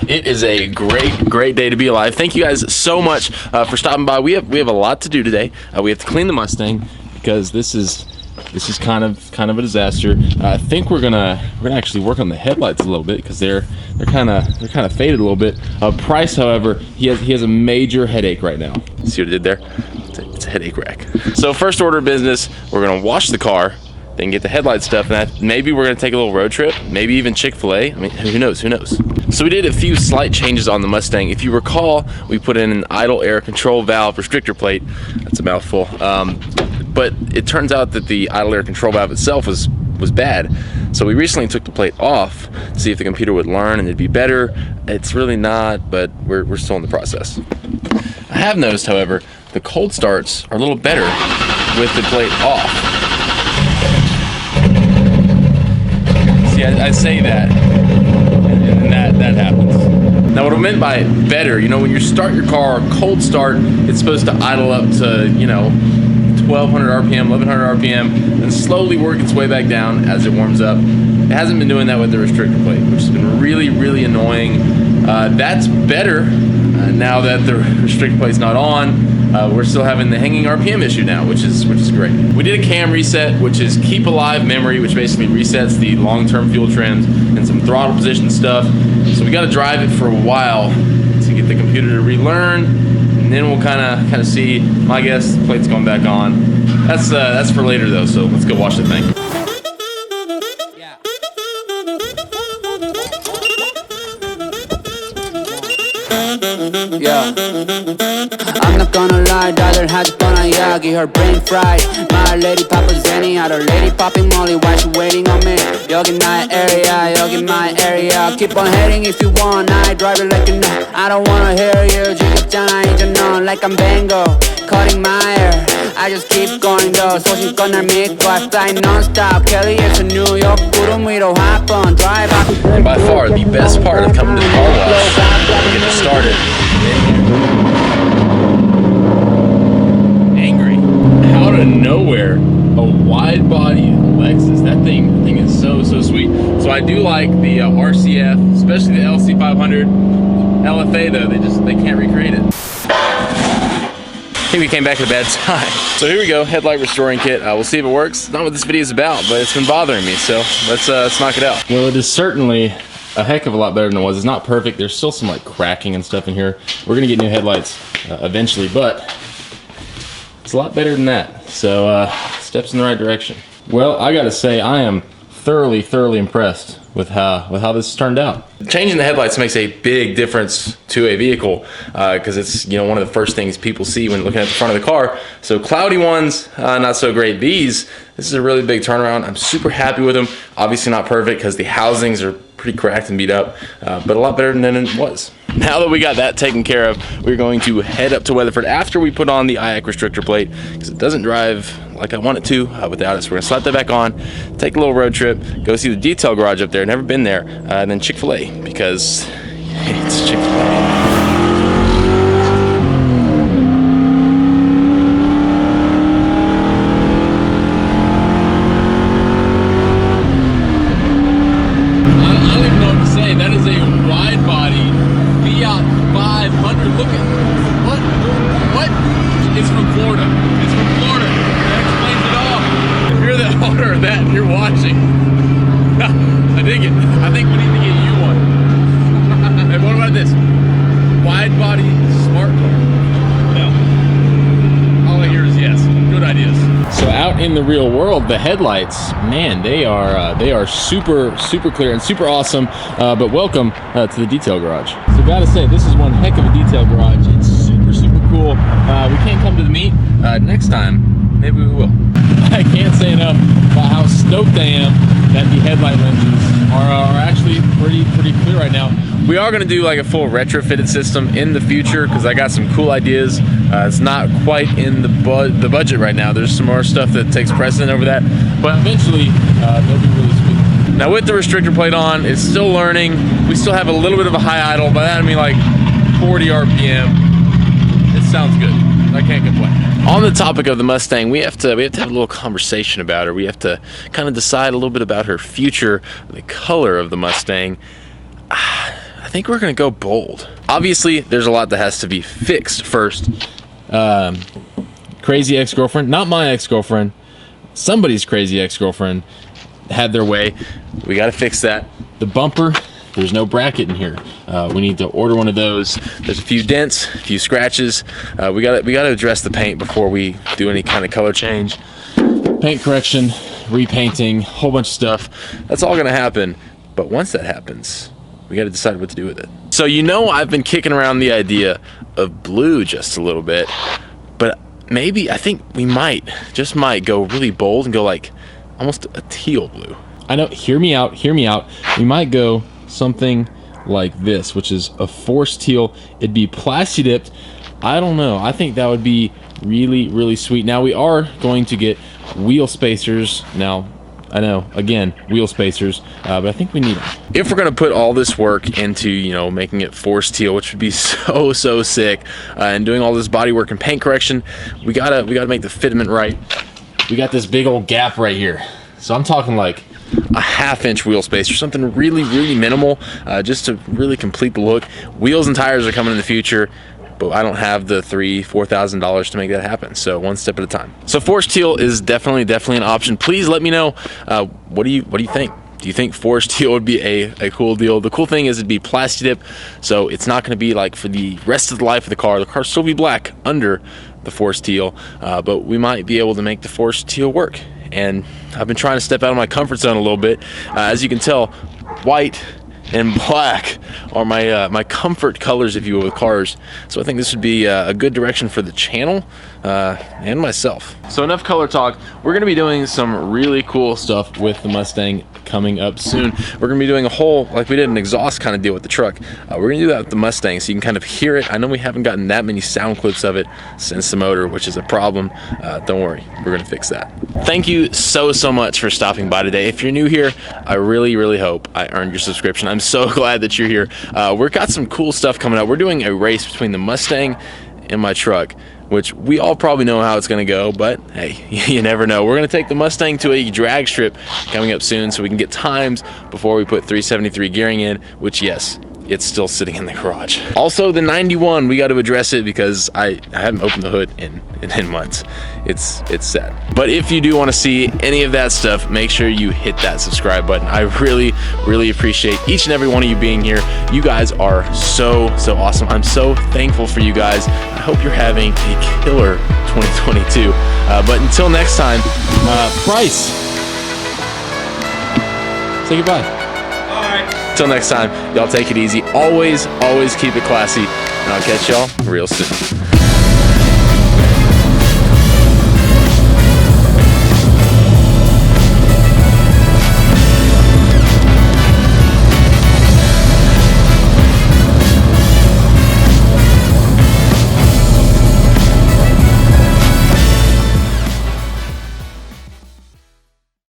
It is a great day to be alive. Thank you guys so much for stopping by. We have a lot to do today. We have to clean the Mustang because this is kind of a disaster. I think we're gonna actually work on the headlights a little bit because they're kind of faded a little bit. Price, however, he has a major headache right now. See what I did there? It's a headache rack. So first order of business, we're gonna wash the car, then get the headlight stuff, and maybe we're gonna take a little road trip, maybe even Chick-fil-A. I mean, who knows? So we did a few slight changes on the Mustang. If you recall, we put in an idle air control valve restrictor plate. That's a mouthful. But it turns out that the idle air control valve itself was bad. So we recently took the plate off to see if the computer would learn and it'd be better. It's really not, but we're still in the process. I have noticed, however, the cold starts are a little better with the plate off. See, I say that, and that happens. Now, what I meant by better, you know, when you start your car, cold start, it's supposed to idle up to, you know, 1200 RPM, 1100 RPM, and slowly work its way back down as it warms up. It hasn't been doing that with the restrictor plate, which has been really annoying. That's better now that the restrictor plate's not on. We're still having the hanging RPM issue now, which is great. We did a cam reset, which is keep alive memory, which basically resets the long-term fuel trims and some throttle position stuff. So we got to drive it for a while to get the computer to relearn, and then we'll kind of see. My guess, the plate's going back on. That's for later though. So let's go watch the thing. Yeah. I'm not gonna lie, 다들 하지 뻔한 이야기, her brain fried. My lady poppin' Zenny, other lady popping Molly, why she waiting on me? 여긴 나의 area, 여긴 my area. Keep on heading if you want, I drive it like you know. I don't wanna hear you, 지겹잖아 이제 넌 like I'm Bango, cutting my hair. I just keep going though, 소신껏 날 믿고 I fly non-stop, Kelly에서 New York 구름 위로 hop on, drive out. And by far, the best part of coming to the car wash, get it started. Angry. Out of nowhere, a wide body Lexus. That thing is so sweet. So I do like the RCF, especially the LC500. LFA though, they can't recreate it. I think we came back at a bad time. So here we go, headlight restoring kit. We'll see if it works. It's not what this video is about, but it's been bothering me, so let's knock it out. Well, it is certainly a heck of a lot better than it was. It's not perfect. There's still some like cracking and stuff in here. We're gonna get new headlights eventually, but it's a lot better than that. So steps in the right direction. Well, I gotta say, I am thoroughly impressed with how this turned out. Changing the headlights makes a big difference to a vehicle because it's, you know, one of the first things people see when looking at the front of the car. So cloudy ones, not so great. These, this is a really big turnaround. I'm super happy with them. Obviously not perfect because the housings are pretty cracked and beat up, but a lot better than it was. Now that we got that taken care of, we're going to head up to Weatherford after we put on the IAC restrictor plate because it doesn't drive like I want it to without it. So we're gonna slap that back on, take a little road trip, go see the detail garage up there, never been there, and then Chick-fil-A because it's Chick-fil-A. It's from Florida. It's from Florida. That explains it all. If you're the owner of that and you're watching, I dig it. I think we need to get you one. And what about this? Wide body smart car. No. All I hear is yes. Good ideas. So out in the real world, the headlights, man, they are super clear and super awesome. But welcome to the detail garage. So gotta say, this is one heck of a detail garage. It's super cool. We can't come to the meet. Next time, maybe we will. I can't say enough about how stoked I am that the headlight lenses are actually pretty clear right now. We are going to do like a full retrofitted system in the future because I got some cool ideas. It's not quite in the budget right now. There's some more stuff that takes precedent over that, but eventually they'll be really sweet. Now with the restrictor plate on, it's still learning. We still have a little bit of a high idle. By that I mean like 40 RPM. It sounds good. I can't complain. On the topic of the Mustang, we have to have a little conversation about her. We have to kind of decide a little bit about her future, the color of the Mustang. I I think we're gonna go bold. Obviously, there's a lot that has to be fixed first. Crazy ex-girlfriend, not my ex-girlfriend, somebody's crazy ex-girlfriend had their way. We gotta fix that. The bumper, there's no bracket in here. We need to order one of those. There's a few dents, a few scratches. We gotta address the paint before we do any kind of color change. Paint correction, repainting, whole bunch of stuff. That's all gonna happen. But once that happens, we gotta decide what to do with it. So you know I've been kicking around the idea of blue just a little bit, but maybe, I think we might, just might go really bold and go like almost a teal blue. I know, hear me out. We might go something like this, which is a forest teal. It'd be plasti dipped. I don't know. I think that would be really, really sweet. Now we are going to get wheel spacers. Now, I know, again, wheel spacers, but I think we need them. If we're gonna put all this work into, you know, making it forest teal, which would be so sick, and doing all this body work and paint correction, we gotta make the fitment right. We got this big old gap right here. So I'm talking like a ½ inch wheel spacer, something really, really minimal, just to really complete the look. Wheels and tires are coming in the future, but I don't have the $4,000 to make that happen. So one step at a time. So forest teal is definitely an option. Please let me know, what do you think? Do you think forest teal would be a cool deal? The cool thing is it'd be plasti dip, so it's not gonna be like for the rest of the life of the car. The car will still be black under the forest teal, but we might be able to make the forest teal work. And I've been trying to step out of my comfort zone a little bit. As you can tell, white and black are my comfort colors, if you will, with cars. So I think this would be a good direction for the channel and myself. So enough color talk. We're gonna be doing some really cool stuff with the Mustang coming up soon. We're gonna be doing a whole, like we did an exhaust kind of deal with the truck. We're gonna do that with the Mustang so you can kind of hear it. I know we haven't gotten that many sound clips of it since the motor, which is a problem. Don't worry, we're gonna fix that. Thank you so much for stopping by today. If you're new here, I really hope I earned your subscription. I'm so glad that you're here. We've got some cool stuff coming up. We're doing a race between the Mustang and my truck, which we all probably know how it's gonna go, but hey, you never know. We're gonna take the Mustang to a drag strip coming up soon so we can get times before we put 373 gearing in, which yes, it's still sitting in the garage. Also the 91, we got to address it because I haven't opened the hood in months. It's sad. But if you do want to see any of that stuff, make sure you hit that subscribe button. I really appreciate each and every one of you being here. You guys are so awesome. I'm so thankful for you guys. I hope you're having a killer 2022. But until next time, Bryce, say goodbye. Until next time, y'all take it easy. Always keep it classy, and I'll catch y'all real soon.